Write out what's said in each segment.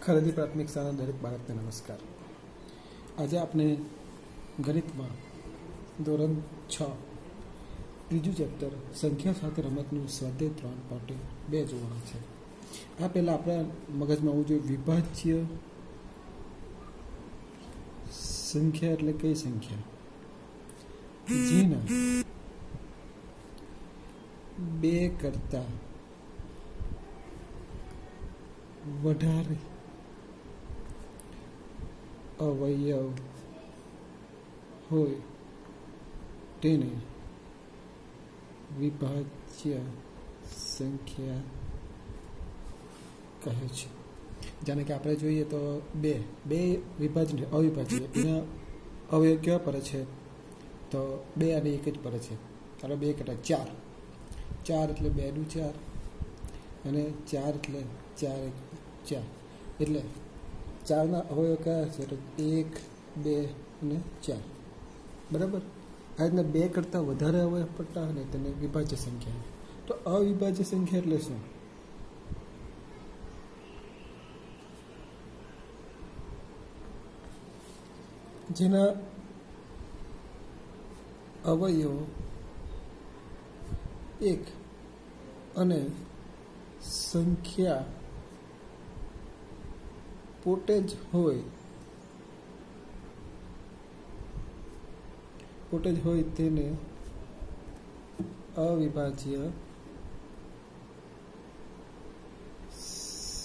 ખરેદી પ્રાથમિક શાળા દરેક બાળકને નમસ્કાર. આજે આપણે ગણિતમાં ધોરણ 6 ત્રીજું ચેપ્ટર સંખ્યા સાથે રમતનું સ્વાધ્યાય 3.2 જોવાનું છે. આ પહેલાં આપણા મગજમાં આવવું જોઈએ વિભાજ્ય સંખ્યા એટલે કઈ સંખ્યા જેના 2 કરતા વધારે અવયવ હોય તેને વિભાજ્ય સંખ્યા કહે છે. જાણે કે આપણે જોઈએ તો બે વિભાજ્ય અવિભાજ્ય એના અવયવ કેવા પડે છે તો 2 અને 1 જ પડે છે. ચાલો 2 કરતા 4 એટલે 2 દુ 4 અને 4 એટલે 4 4 એટલે 4ના અવયવ કયા છે તો 1 2 અને 4 બરાબર. આ રીતના 2 કરતાં વધારે અવયવ પડતા હોય ને તેને વિભાજ્ય સંખ્યા. તો અવિભાજ્ય સંખ્યા એટલે શું? જેના અવયવ 1 અને સંખ્યા પોતે જ હોય તેને અવિભાજ્ય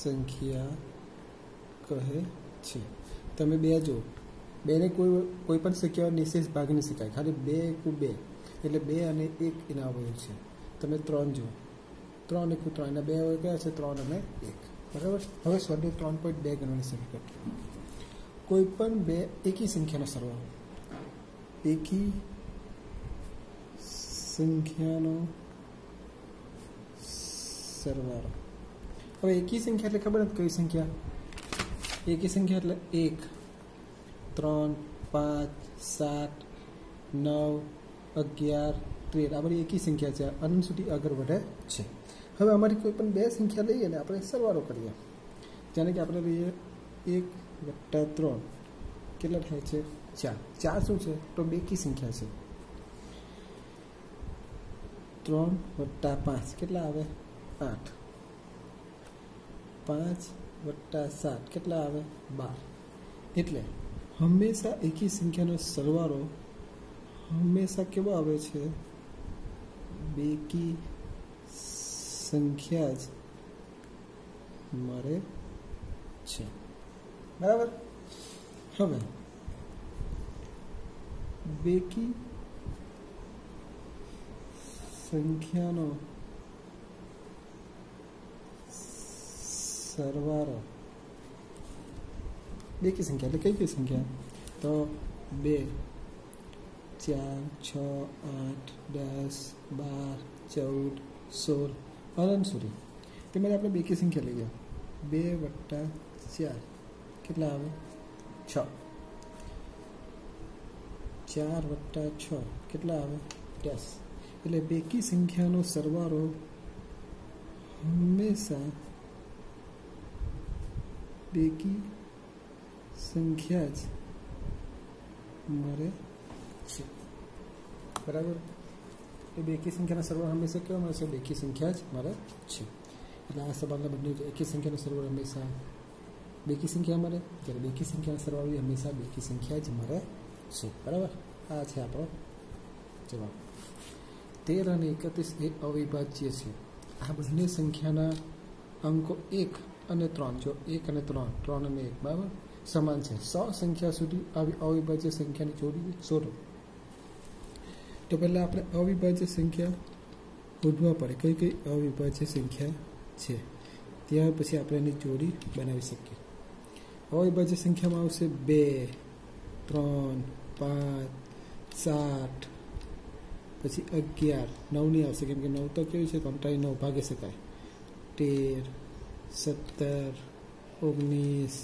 સંખ્યા કહે છે. તમે 2 જો 2ને કોઈ પણ સંખ્યા નિશેષ ભાગ નહીં શકાય, ખાલી 2 × 2 એટલે 2 અને 1 એના અવયવ છે. તમે 3 જો 3 × 3 એના 2 અવયવ કયા છે 3 અને 1 બરાબર. હવે સ્વાધ્યાય 3.2 ગણવાની શરૂ કરીએ. કોઈ પણ 2 એકી સંખ્યાનો સરવાળો એકી સંખ્યાનો સરવાળો. હવે એકી સંખ્યા એટલે ખબર નથી કઈ સંખ્યા. એકી સંખ્યા એટલે 1 3 5 7 9 11 13 આ બધી એકી સંખ્યા છે. અનંત સુધી આગળ વધે છે. હવે અમારી કોઈ પણ 2 સંખ્યા લઈએ ને આપણે સરવાળો કરીએ. જાણે કે આપણે લઈએ 1 + 3 કેટલા થાય છે 4. 4 શું છે તો બેકી સંખ્યા છે. 3 + 5 કેટલા આવે 8. 5 + 7 કેટલા આવે 12. એટલે હંમેશા એકી સંખ્યાનો સરવાળો હંમેશા કેવો આવે છે બેકી સંખ્યા જ મળે છે બરાબર. હવે બેકી સંખ્યાનો સરવાળો બેકી સંખ્યા એટલે કઈ સંખ્યા તો 2 4 6 8 10 12 14 16 અનંત સુધી. તેમાં આપણે બેકી સંખ્યા લઈએ 2 + 4 કેટલા આવે 6. 4 + 6 કેટલા આવે 10. એટલે બેકી સંખ્યાનો સરવાળો હંમેશા બેકી સંખ્યા જ મળે છે બરાબર. એ બેકી સંખ્યાનો સરવાળો હંમેશા કેવો મળે છે બેકી સંખ્યા જ મળે છે. એટલે આ સવાલના બંને એકી સંખ્યાનો સરવાળો હંમેશા બેકી સંખ્યા મળે જ્યારે બેકી સંખ્યાનો સરવાળો હંમેશા બેકી સંખ્યા જ મળે છે બરાબર. આ છે આપણો જવાબ. 13 અને 31 એ અવિભાજ્ય છે. આ બંને સંખ્યાના અંકો 1 અને 3 જો 1 અને 3 3 અને 1 બરાબર સમાન છે. 100 સંખ્યા સુધી આવી અવિભાજ્ય સંખ્યાની જોડી શોધો. તો પહેલાં આપણે અવિભાજ્ય સંખ્યા શોધવા પડે કઈ કઈ અવિભાજ્ય સંખ્યા છે. ત્યાર પછી આપણે એની જોડી બનાવી શકીએ. અવિભાજ્ય સંખ્યામાં આવશે 2 3 5 7 પછી 11 9 નહીં આવશે કેમ કે 9 તો કેવું છે કંટાળી 9 ભાગી શકાય. 13 17 19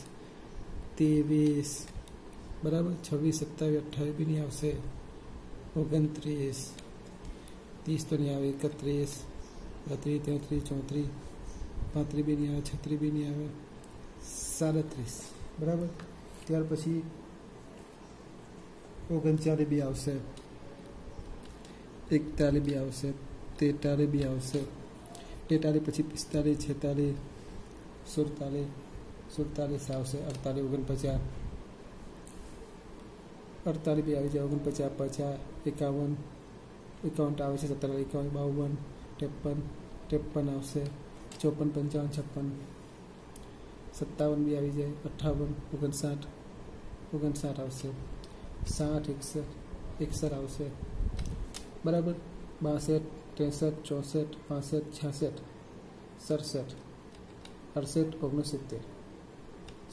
23 બરાબર 26 27 28 બી નહીં આવશે. 29 30 તો નહીં આવે. 31 32 33 34 35 બી નહીં આવે. 36 બી નહીં આવે. 37 बराबर। त्यार पछी 39 बी आवशे, 41 बी आवशे, 43 बी आवशे, 43 पछी 45 46 47 47 आवशे, 48 49 48 बी आई जाए, 49 50 51 51 आवे छे, 17 51 52 53 53 आवशे, 54 55 56 57 बी आई जाए, 58 59 59 आवशे, 60 61 आवशे बराबर। 62 63 64 65 66 67 68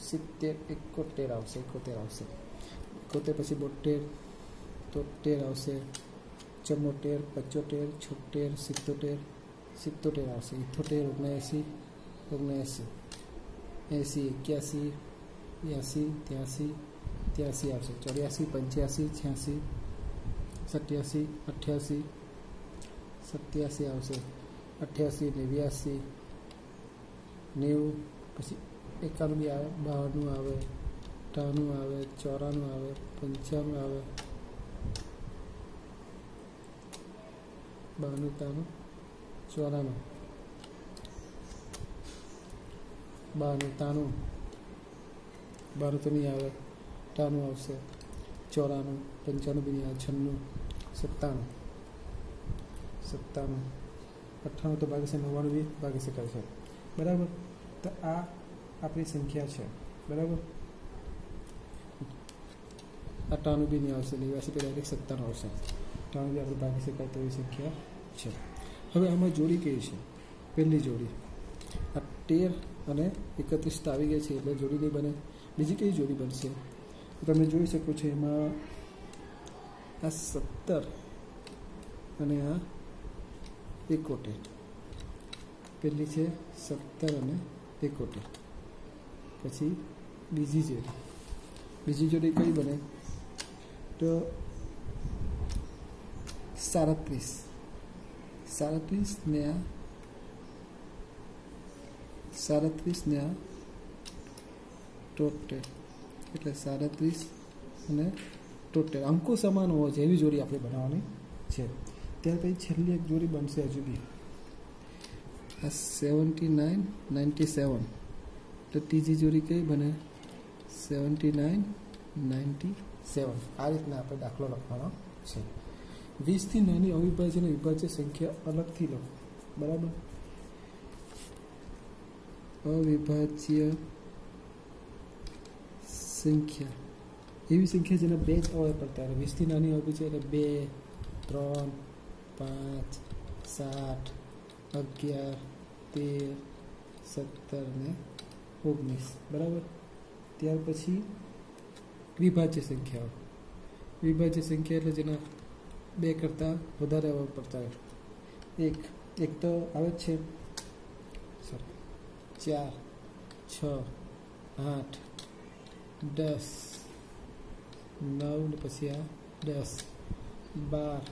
69 70 71 आवशे, 71 आवशे, 71 पछी 72 73 आवशे, 74 75 76 77 77 आवशे, 78 79 79 80 81 82 83 83 आवशे, 84 85 86 87 88 87 आवशे, 88 89 90 पछी 91 बी आवे, 92 आवे, 93 आवे, 94 आवे, 95 आवे, 92 93 94 92 93 तो नहीं आवे, 93 आवशे, 94 95 भी नहीं आवे, 96 97 97 98 तो भागी से 99 भी भागी शकाय छे बराबर। तो आ आपणी संख्या है बराबर। 98 भी नहीं आवशे, 89 पे डायरेक्ट 97 आवशे, 98 भी આપણે ભાગી શકાય તેવી સંખ્યા છે। હવે આમાં જોડી કઈ છે? પહેલી જોડી આ 13 અને 31 તો આવી ગઈ છે એટલે જોડી નહીં બને। બીજી કઈ જોડી બનશે? તમે જોઈ શકો છો એમાં આ 17 અને આ 71। પહેલી છે 17 અને 71। પછી બીજી જોડી કઈ બને? तो 37 ने 73 એટલે 37 અને 73 અંકો સમાન હોવો જોઈએ એવી જોડી આપણે બનાવવાની છે। ત્યાર પછી છેલ્લી એક જોડી બનશે હજુ બી આ 79 97 તો ત્રીજી જોડી કઈ બને? 79 97 આ રીતના આપણે દાખલો લખવાનો છે। 20 થી નાની અવિભાજ્ય અને વિભાજ્ય સંખ્યા અલગથી લખો બરાબર। અવિભાજ્ય સંખ્યા એવી સંખ્યા જેના બે જ અવયવ પડતા હોય। 20 થી નાની અવિભાજ્ય એટલે 2 3 5 7 11 13 17 ને 19 બરાબર। ત્યાર પછી विभाज्य संख्या એટલે જેના બે કરતા વધારે અવયવ પડતા હોય। એક તો આવે છે 4 6 8 10 9 ને પછી આ 10 12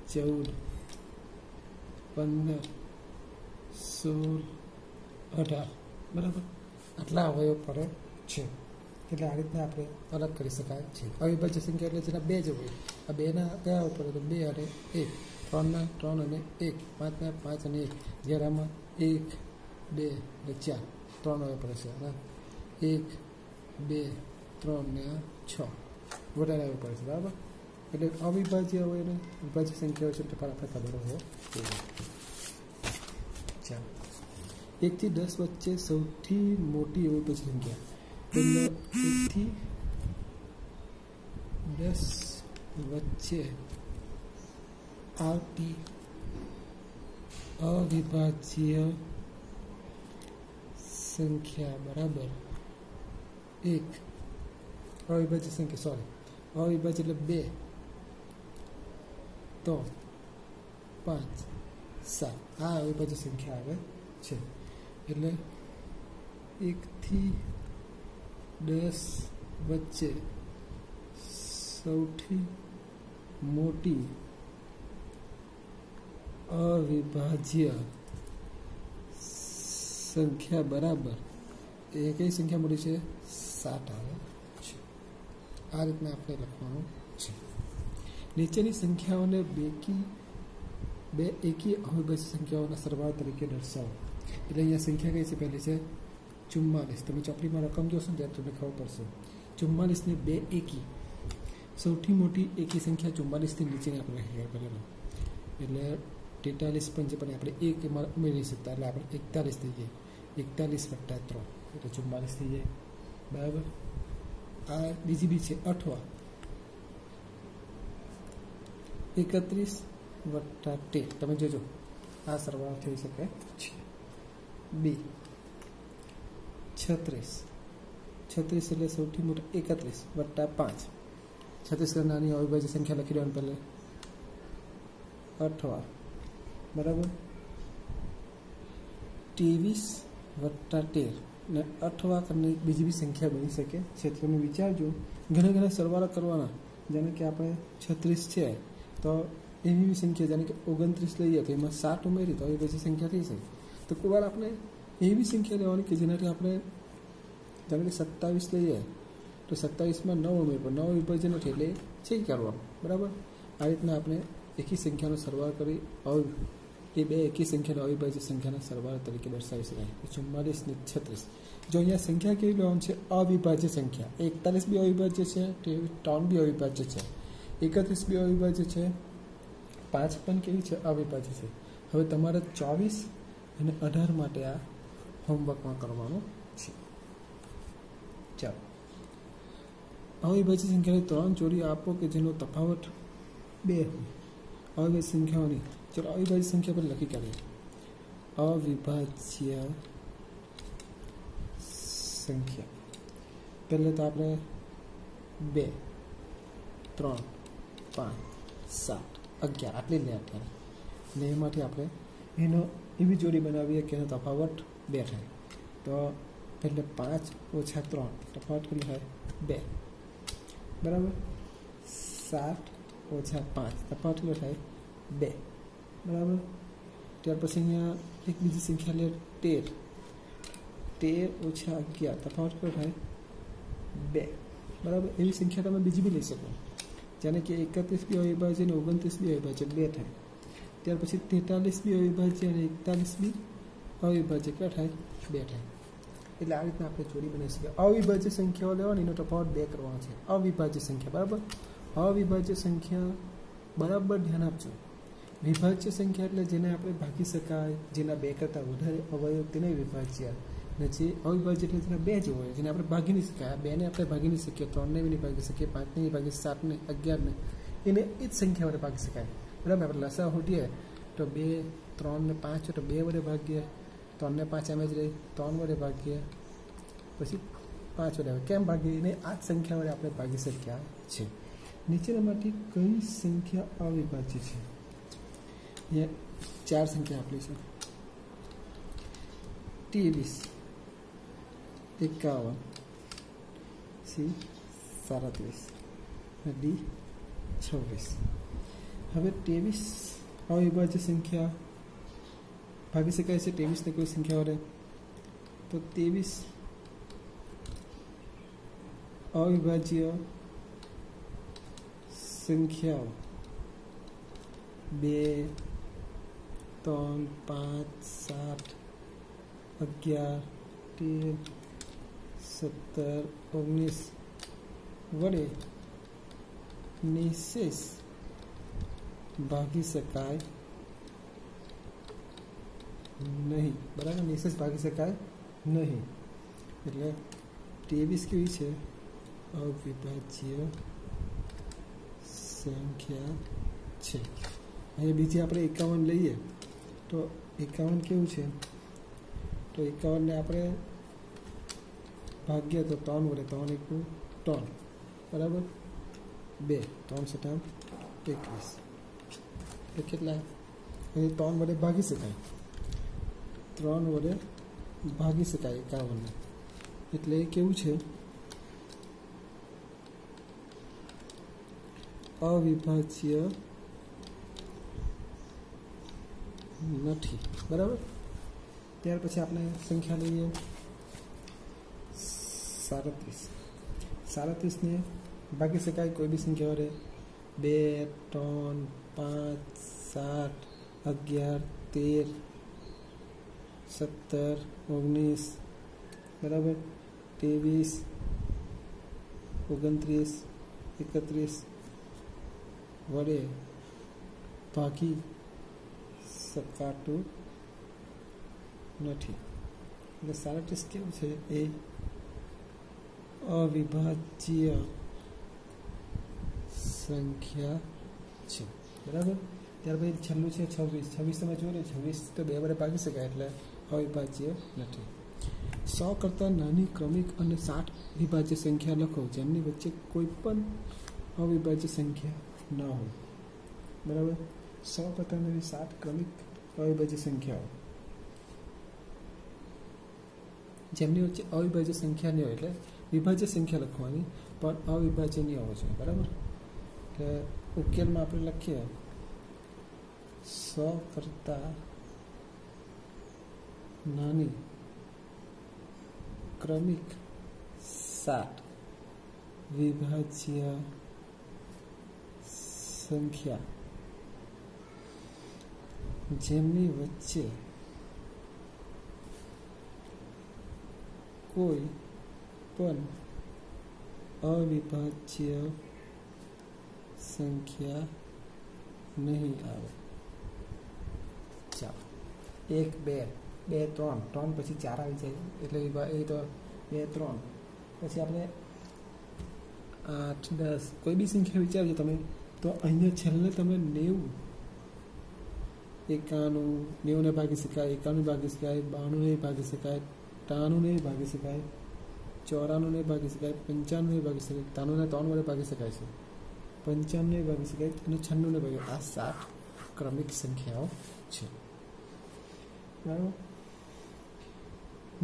14 15 16 18 બરાબર। આટલા અવયવ પડે છે એટલે આ રીતના આપણે અલગ કરી શકાય છે। અવિભાજ્ય સંખ્યા એટલે જેના બે જ હોય। આ બેના કયા ઉપર? તો 2 અને 1, 3ના 3 અને 1, 5ના 5 અને 1, 11માં 1 2 અને 4 3 અવયવ પડે છે। 1 2 3 ને 6 વધારે અવયવ પડે છે બરાબર। એટલે અવિભાજ્ય હોય ને વિભાજ્ય સંખ્યા હોય છે એટલે આપણે ખબર હોવો જોઈએ। ચાલો 1 થી 10 વચ્ચે સૌથી મોટી અવિભાજ્ય સંખ્યા 1 થી 10 વચ્ચે આવતી અવિભાજ્ય સંખ્યા બરાબર 1 અવિભાજ્ય સંખ્યા સોરી અવિભાજ્ય એટલે 2 3 5 7 આ અવિભાજ્ય સંખ્યા આવે છે। એટલે 1 થી 10 વચ્ચે સૌથી મોટી અવિભાજ્ય સંખ્યા બરાબર એ કઈ સંખ્યા મળી છે? 7 આવે છે. આ રીતના આપણે લખવાનું છે. નીચેની સંખ્યાઓને બે એકી અવિભાજ્ય સંખ્યાઓના સરવાળા તરીકે દર્શાવો. એટલે અહીંયા સંખ્યા કઈ છે? પહેલી છે 44. તમે ચોપડીમાં રકમ જોશો ને ત્યારે તમને ખબર પડશે. 44 ને બે એકી, સૌથી મોટી એકી સંખ્યા 44 થી નીચેની આપણે હેર કરેલો, એટલે 43 પણ છે, પણ આપણે એક એમાં ઉમેરી શકતા, એટલે આપણે 41 થઈ જાય. 41 + 3 એટલે 44 થઈ જાય. બરાબર. આ બીજી બી છે 8. 31 + 13. તમે જોજો આ સરવાળો થઈ શકે છે. 2 36 એટલે સૌથી મોટા 31 + 5. 36 નાની અવિભાજ્ય સંખ્યા લખી દેવાની પહેલે 8. બરાબર. 23 + 13 ને 8 કરીને બીજી બી સંખ્યા બની શકે છે. તમે વિચારજો, ઘણા સરવાળા કરવાના. જેને કે આપણે 36 છે તો એવી બી સંખ્યા, જેને કે 29 લઈએ તો એમાં 7 ઉમેરી તો એ પછી સંખ્યા થઈ શકે. તો કોઈ વાર આપણે એવી સંખ્યા લેવાની કે જેનાથી આપણે, જેને કે 27 લઈએ તો 27માં 9 ઉમેરવો, 9 વિભાજ્ય નથી એટલે છે કરવાનું. બરાબર. આ રીતના આપણે એકી સંખ્યાનો સરવાળો કરી એ બે એકી સંખ્યાનો અવિભાજ્ય સંખ્યાના સરવાળા તરીકે દર્શાવી શકાય. 44 ને 36. જો અહીંયા સંખ્યા કેવી લેવાની છે? અવિભાજ્ય સંખ્યા. 41 બી અવિભાજ્ય છે, 3 બી અવિભાજ્ય છે, 31 બી અવિભાજ્ય છે, 5 પણ કેવી છે? અવિભાજ્ય છે. હવે તમારે 24 અને 18 માટે આ હોમવર્કમાં કરવાનું છે. ચાલો, અવિભાજ્ય સંખ્યાની 3 જોડી આપો કે જેનો તફાવત 2 હોય. અવિભાજ્ય સંખ્યાઓની, ચલો અવિભાજ્ય સંખ્યા પર લખી કાઢીએ. અવિભાજ્ય સંખ્યા પહેલે તો આપણે 2, 3, 5, 7, 11 આટલી લે અત્યારે, ને એમાંથી આપણે એનો એવી જોડી બનાવીએ કે એનો તફાવત 2 થાય. તો એટલે 5 - 3 તફાવત કેટલો થાય? 2. બરાબર. 7 - 5 તફાવત કેટલો થાય? 2. બરાબર. ત્યાર પછી અહીંયા એક બીજી સંખ્યા લે 13. 13 - 11 તફાવત કેટલો થાય? 2. બરાબર. એવી સંખ્યા તમે બીજી બી લઈ શકો, જેને કે 31 બી અવિભાજ્ય અને 29 બી અવિભાજ્ય 2 થાય. ત્યાર પછી 43 બી અવિભાજ્ય અને 41 બી અવિભાજ્ય કેટલા થાય? 2 થાય. એટલે આ રીતના આપણે જોડી બનાવી શકીએ. અવિભાજ્ય સંખ્યાઓ લેવાની, એનો તફાવત 2 કરવાનો છે. અવિભાજ્ય સંખ્યા. બરાબર. અવિભાજ્ય સંખ્યા બરાબર ધ્યાન આપજો. વિભાજ્ય સંખ્યા એટલે જેને આપણે ભાગી શકાય, જેના 2 કરતાં વધારે અવયવ તેને વિભાજ્ય, અને જે અવિભાજ્ય એટલે જેના 2 જ હોય, જેને આપણે ભાગી નહીં શકાય. આ 2 ને આપણે ભાગી નહીં શકીએ, 3 ને બી નહીં ભાગી શકીએ, 5 ને નહીં ભાગી, 7 ને, 11 ને, એને એ જ સંખ્યા વડે ભાગી શકાય. બરાબર. આપણે લસા હોટીએ તો 2, 3 ને 5 તો 2 વડે ભાગીએ, 3 ને 5 એમ જ રહી, 3 વડે ભાગીએ, પછી 5 વડે. કેમ ભાગીએ? એને આ જ સંખ્યા વડે આપણે ભાગી શક્યા છે. નીચેનામાંથી કઈ સંખ્યા અવિભાજ્ય છે? અહીંયા 4 સંખ્યા આપેલી છે. 23, 51, C 37 અને D 26. હવે 23 અવિભાજ્ય સંખ્યા ભાગી શકાય છે 23 ને કોઈ સંખ્યા વડે. તો 23 અવિભાજ્ય સંખ્યાઓ 2, 3, 5, 7, 11, 13, 17, 19 વડે નિશેષ ભાગી શકાય નહીં. બરાબર. નિશેષ ભાગી શકાય નહીં. એટલે 23 કેવી છે? અવિભાજ્ય સંખ્યા છે. અહીંયા બીજી આપણે 51 લઈએ તો 51 કેવું છે? તો 51 ને આપણે ભાગ્ય તો 3 વડે, 3 × 3. બરાબર. 2, 3 × 7 = 21. એટલે કેટલા? એ 3 વડે ભાગી શકાય, 3 વડે ભાગી શકાય 51. એટલે એ કેવું છે? અવિભાજ્ય નથી. બરાબર. ત્યાર પછી આપણે સંખ્યા લઈએ 37 ने भागी शकाय कोई भी संख्या वडे 2, 3, 5, 7, 11, 13, 17, 19 बराबर 23, 29, 31 वडे भागी शकाતું નથી. એટલે 37 કેવું છે? એ અવિભાજ્ય સંખ્યા છે. બરાબર. ત્યાર પછી છેલ્લું છે 26. તમે જુઓ ને 26 તો 2 વડે ભાગી શકાય એટલે અવિભાજ્ય નથી. 100 કરતાં નાની ક્રમિક અને 60 વિભાજ્ય સંખ્યા લખો જેમની વચ્ચે કોઈ પણ અવિભાજ્ય સંખ્યા ન હોય. બરાબર. 100 કરતાં નાની 60 ક્રમિક અવિભાજ્ય સંખ્યાઓ જેમની વચ્ચે અવિભાજ્ય સંખ્યા નહીં હોય એટલે વિભાજ્ય સંખ્યા લખવાની પણ અવિભાજ્ય નહીં હોવો જોઈએ. બરાબર. એટલે ઉકેલમાં આપણે લખીએ 100 કરતાં નાની ક્રમિક 60 વિભાજ્ય સંખ્યા જેમની વચ્ચે કોઈ પણ અવિભાજ્ય સંખ્યા નહીં આવે. ચાલો 1, 2, 3 પછી 4 આવી જાય એટલે એ તો 2, 3 પછી આપણે 8, 10 કોઈ બી સંખ્યા વિચારજો તમે તો અહીંયા છેલ્લે તમે 90, 91 ને ભાગી શકાય, 91 ભાગી શકાય, 92 ને ભાગી શકાય, 93 ને ભાગી શકાય, 94 ને ભાગી શકાય, 95 ને ભાગી શકાય, 93 ને 3 વડે ભાગી શકાય છે, 55 ને ભાગી શકાય અને 96 ને ભાગી. આ 7 ક્રમિક સંખ્યાઓ છે. બરાબર.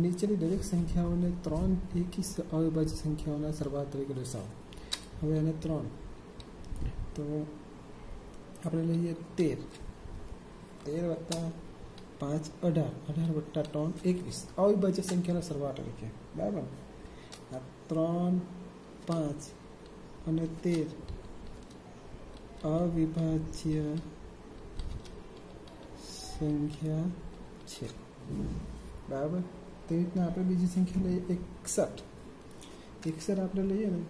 નીચેની દરેક સંખ્યાઓને 3 એકી અવિભાજ્ય સંખ્યાઓના સરવાળા તરીકે દર્શાવો. હવે આને 3 તો આપણે લઈએ 13 વત્તા 5 18, 18 વત્તા 3 21 અવિભાજ્ય સંખ્યાના સરવાળા તરીકે. બરાબર. આ 3, 5 અને 13 અવિભાજ્ય સંખ્યા છે. બરાબર. તે રીતના આપણે બીજી સંખ્યા લઈએ 61 આપણે લઈએ ને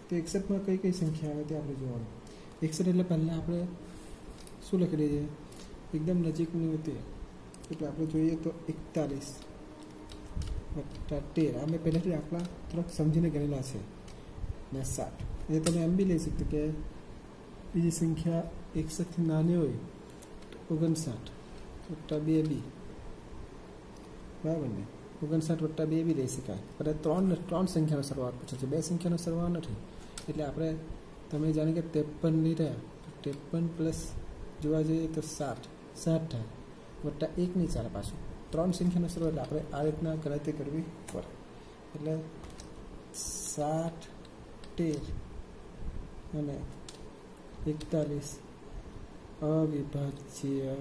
તો 61માં કઈ કઈ સંખ્યા આવે તે આપણે જોવાનું. 61 એટલે પહેલાં આપણે શું લખી દઈએ એકદમ નજીકની હતી એટલે આપણે જોઈએ તો 41 વત્તા 13 અમે પહેલાંથી આટલા થોડાક સમજીને ગણેલા છે ને 7 એ તમે એમ બી લઈ શકતો કે બીજી સંખ્યા 61થી નાની હોય તો 59 વત્તા 2 બી. બરાબર ને 59 વત્તા 2 બી લઈ શકાય. પણ 3 સંખ્યાનો સરવાળો પૂછે છે, 2 સંખ્યાનો સરવાળો નથી. એટલે આપણે તમે જાણે કે 53 લઈ રહ્યા 53 પ્લસ જોવા જઈએ તો 60 થાય વત્તા 1 નહીં ચાલે પાછું 3 સંખ્યાનો સરવાળો એટલે આપણે આ રીતના ગણતરી કરવી પડે. એટલે 60, 13 અને 41 અવિભાજ્ય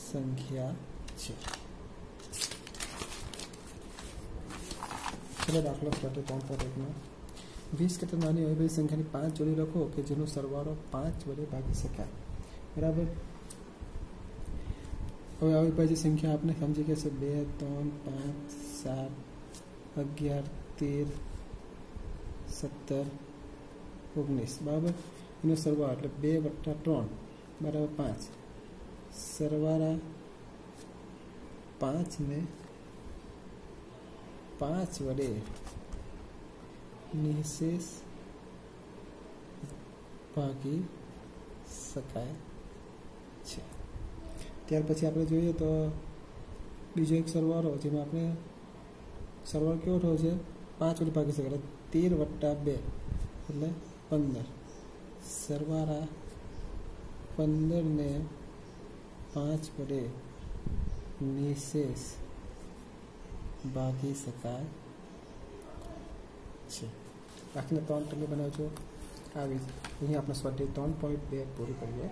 સંખ્યા છે. ચલો દાખલો 3.1માં 20 કરતાં નાની અવિભાજ્ય સંખ્યાની 5 જોડી લખો કે જેનો સરવાળો 5 વડે ભાગી શકાય. બરાબર. હવે અવિભાજ્ય સંખ્યા આપણે સમજી ગયા છે 2, 3, 5, 7, 11, 13, 17, 19. બરાબર. એનો સરવાળો એટલે 2 વત્તા 3 બરાબર 5. સરવાળા 5 ને 5 વડે નિઃશેષ ભાગી શકાય છે. ત્યાર પછી આપણે જોઈએ તો બીજો એક સરવાળો જેમાં આપણે સરવાળો કેવો થયો છે 5 વડે ભાગી શકાય 13 વત્તા 2 એટલે 15. સરવાળા 15 ને 5 વડે નિઃશેષ ભાગી શકાય છે. દાખલા 3 તમે બનાવજો. આવી અહીં આપણે સ્વાધ્યાય 3.2 પૂરું કરીએ.